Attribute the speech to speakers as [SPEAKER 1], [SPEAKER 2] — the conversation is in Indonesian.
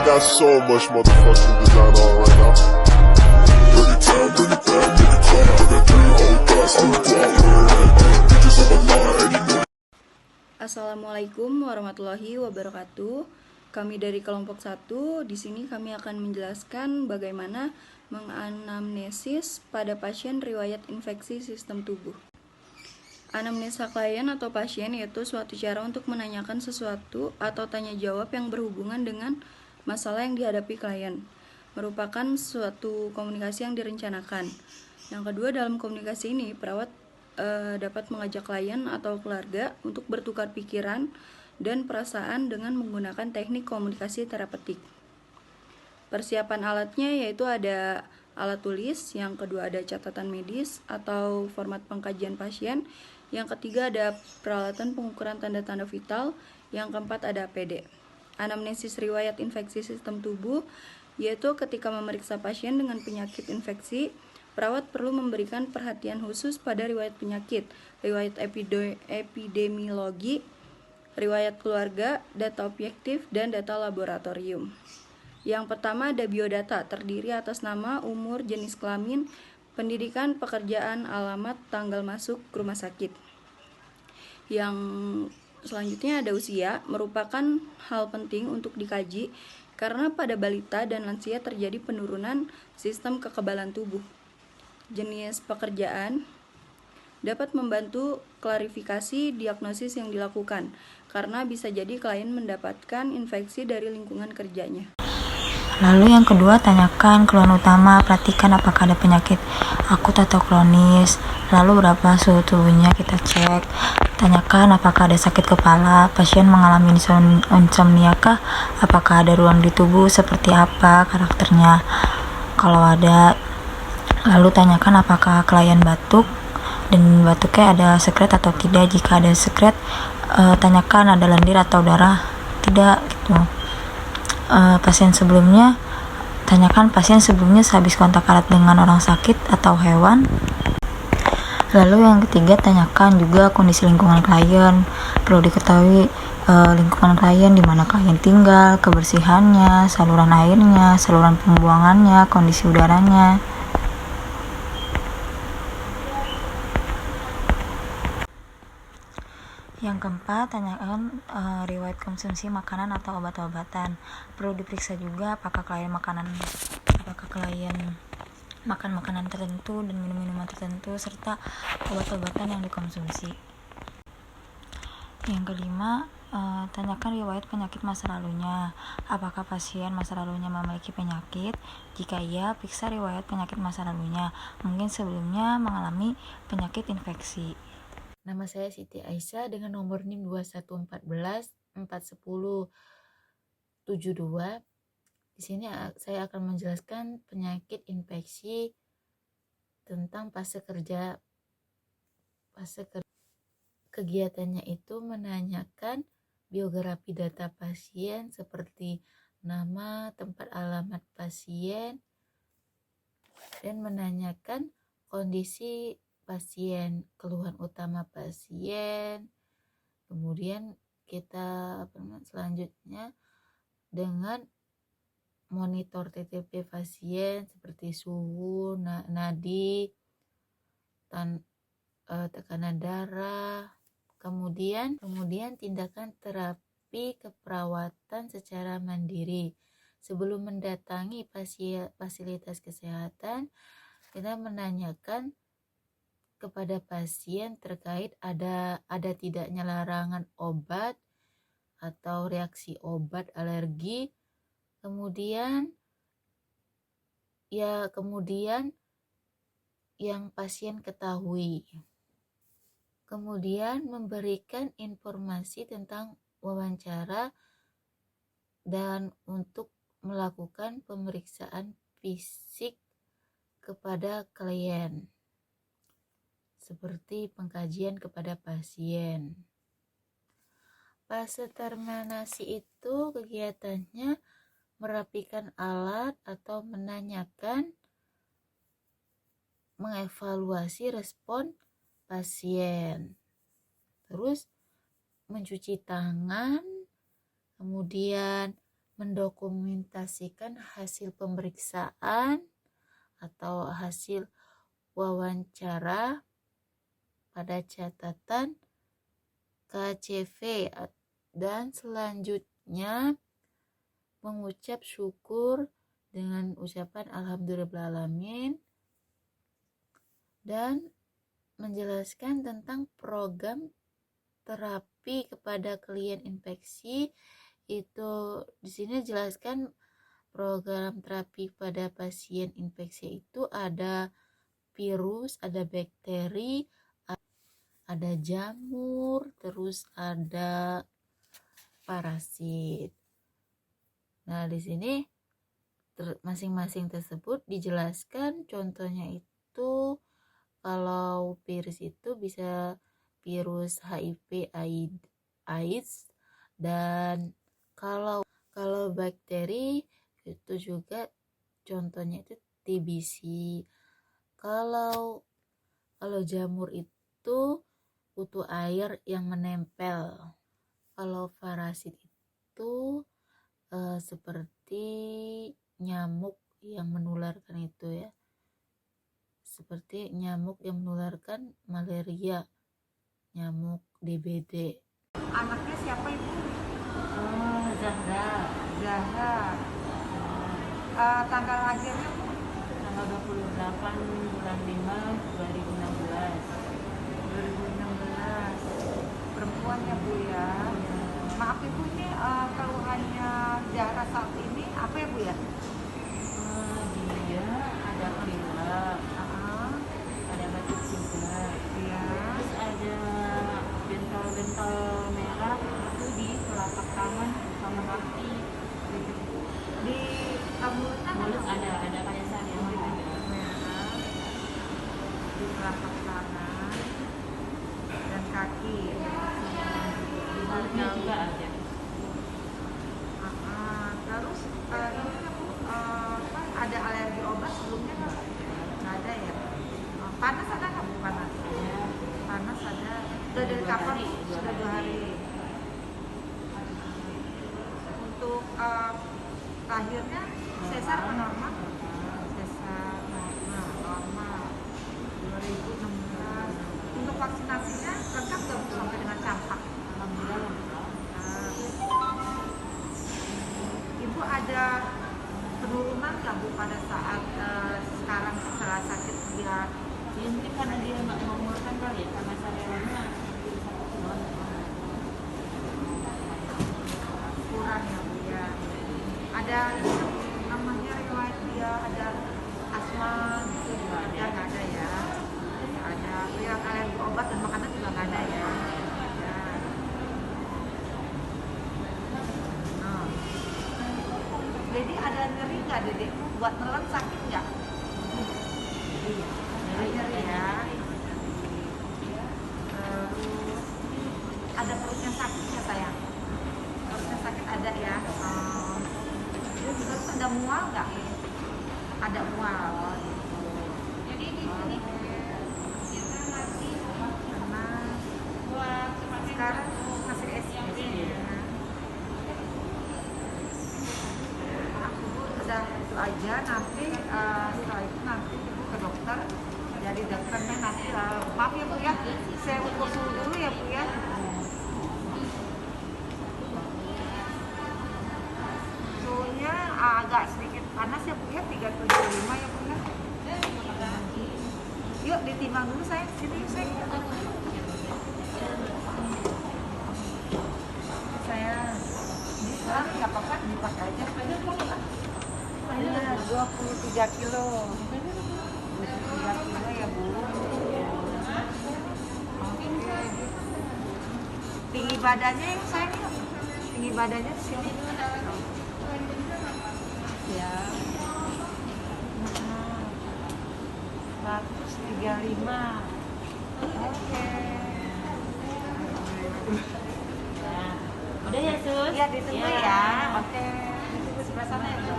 [SPEAKER 1] got so much motherfucking design on right now. Bring it down, bring it back, make it clap. I got 3 whole thoughts on the block. Bitches on my line, and you know.
[SPEAKER 2] Assalamualaikum warahmatullahi wabarakatuh. Kami dari kelompok 1, di sini kami akan menjelaskan bagaimana menganamnesis pada pasien riwayat infeksi sistem tubuh. Anamnesa klien atau pasien yaitu suatu cara untuk menanyakan sesuatu atau tanya jawab yang berhubungan dengan masalah yang dihadapi klien. Merupakan suatu komunikasi yang direncanakan. Yang kedua, dalam komunikasi ini, perawat dapat mengajak klien atau keluarga untuk bertukar pikiran dan perasaan dengan menggunakan teknik komunikasi terapeutik. Persiapan alatnya yaitu ada alat tulis, yang kedua ada catatan medis atau format pengkajian pasien, yang ketiga ada peralatan pengukuran tanda-tanda vital, yang keempat ada APD. Anamnesis riwayat infeksi sistem tubuh yaitu ketika memeriksa pasien dengan penyakit infeksi, perawat perlu memberikan perhatian khusus pada riwayat penyakit, riwayat epidemiologi, riwayat keluarga, data objektif, dan data laboratorium. Yang pertama ada biodata, terdiri atas nama, umur, jenis kelamin, pendidikan, pekerjaan, alamat, tanggal masuk ke rumah sakit. Yang selanjutnya ada usia, merupakan hal penting untuk dikaji karena pada balita dan lansia terjadi penurunan sistem kekebalan tubuh. Jenis pekerjaan dapat membantu klarifikasi diagnosis yang dilakukan, karena bisa jadi klien mendapatkan infeksi dari lingkungan kerjanya.
[SPEAKER 3] Lalu yang kedua, tanyakan keluhan utama, perhatikan apakah ada penyakit akut atau kronis, lalu berapa suhu tubuhnya kita cek. Tanyakan apakah ada sakit kepala, pasien mengalami insomnia kah, apakah ada ruang di tubuh, seperti apa karakternya, kalau ada. Lalu tanyakan apakah klien batuk, dan batuknya ada sekret atau tidak. Jika ada sekret, tanyakan ada lendir atau darah tidak gitu. Tanyakan pasien sebelumnya sehabis kontak erat dengan orang sakit atau hewan. Lalu yang ketiga, tanyakan juga kondisi lingkungan klien. Perlu diketahui lingkungan klien, di mana klien tinggal, kebersihannya, saluran airnya, saluran pembuangannya, kondisi udaranya. Yang keempat, tanyakan riwayat konsumsi makanan atau obat-obatan. Perlu diperiksa juga apakah klien makan makanan tertentu dan minum-minuman tertentu, serta obat-obatan yang dikonsumsi. Yang kelima, tanyakan riwayat penyakit masa lalunya. Apakah pasien masa lalunya memiliki penyakit? Jika iya, periksa riwayat penyakit masa lalunya. Mungkin sebelumnya mengalami penyakit infeksi.
[SPEAKER 4] Nama saya Siti Aisyah dengan nomor NIM 2114 410 72. Di sini saya akan menjelaskan penyakit infeksi tentang fase kerja. Kegiatannya itu menanyakan biografi data pasien seperti nama, tempat alamat pasien, dan menanyakan kondisi pasien, keluhan utama pasien. Kemudian kita selanjutnya dengan monitor TTP pasien seperti suhu, nadi, tekanan darah. Kemudian tindakan terapi keperawatan secara mandiri. Sebelum mendatangi fasilitas kesehatan, kita menanyakan kepada pasien terkait ada tidaknya larangan obat atau reaksi obat alergi. Kemudian yang pasien ketahui. Kemudian memberikan informasi tentang wawancara dan untuk melakukan pemeriksaan fisik kepada klien, seperti pengkajian kepada pasien. Fase terminasi itu kegiatannya merapikan alat atau mengevaluasi respon pasien. Terus mencuci tangan, kemudian mendokumentasikan hasil pemeriksaan atau hasil wawancara pada catatan KCV, dan selanjutnya mengucap syukur dengan ucapan alhamdulillahirrahmanirrahim dan menjelaskan tentang program terapi kepada klien infeksi. Itu di sini jelaskan program terapi pada pasien infeksi itu ada virus, ada bakteri, ada jamur, terus ada parasit. Nah, di sini masing-masing tersebut dijelaskan. Contohnya itu kalau virus itu bisa virus HIV AIDS, dan kalau bakteri itu juga contohnya itu TBC. Kalau jamur itu kutu air yang menempel. Kalau parasit itu seperti nyamuk yang menularkan itu ya. Seperti nyamuk yang menularkan malaria, nyamuk DBD.
[SPEAKER 5] Anaknya siapa ibu?
[SPEAKER 4] Zahra.
[SPEAKER 5] Tanggal lahirnya bu?
[SPEAKER 4] Tanggal 28 bulan 5 2016.
[SPEAKER 5] 2016. Perempuan ya bu ya. Maaf ibu, ini keluhannya Zahra saat ini apa ya bu ya?
[SPEAKER 4] Dia ada pilek, ada batuk juga,
[SPEAKER 5] Iya.
[SPEAKER 4] terus ada bentol-bentol merah itu di telapak tangan sama kaki.
[SPEAKER 5] Di
[SPEAKER 4] Mulut ada kayak yang
[SPEAKER 5] merah di telapak tangan dan kaki.
[SPEAKER 4] di mulutnya juga ada.
[SPEAKER 5] Terus ini bu, ada alergi obat sebelumnya nggak ada ya? Panas ada nggak bu? Panas ada. Sudah dari kapan? Sudah 2 hari. Untuk lahirnya sesar apa normal? Sesar normal 2016. Untuk vaksinasinya lengkap nggak bu sampai dengan campak?
[SPEAKER 4] Alhamdulillah lengkap.
[SPEAKER 5] Ibu ada penurunan nggak bu pada saat sekarang setelah sakit dia?
[SPEAKER 4] Ini karena dia nggak mau makan kali ya, karena sarelanya
[SPEAKER 5] Kurang ya bu ya. Ada namanya riwayat dia ada asma gitu juga ada, nggak ada ya? Nggak ada. Riwayat alergi obat dan makanan juga nggak ada ya? Ya. Nah. Jadi ada nyeri nggak dedek? Buat nelen sakit nggak? Nyeri ya. Terus ada perutnya sakit ya sayang? Perutnya sakit ada ya? Terus ada mual nggak? Ada mual. Jadi di sini kita masih sekarang masih SD. Udah itu aja, nanti setelah itu nanti ibu ke dokter. Jadi dokternya nanti maaf ya bu ya, saya ukur suhu dulu ya bu ya. Suhunya agak sedikit panas ya bu ya, 37,5 ya bu ya. Yuk ditimbang dulu sayang, sini sayang. Saya ini sekarang nggak apa-apa dipakai aja. Iya, 23 kilo. 23 kilo ya bu. Oke. Tinggi badannya yang sayang yuk. Tinggi badannya sini. Ya. 135. Oke.
[SPEAKER 4] udah ya Sus?
[SPEAKER 5] Iya ditunggu ya. Oke. Ditunggu sebelah sana ya bu.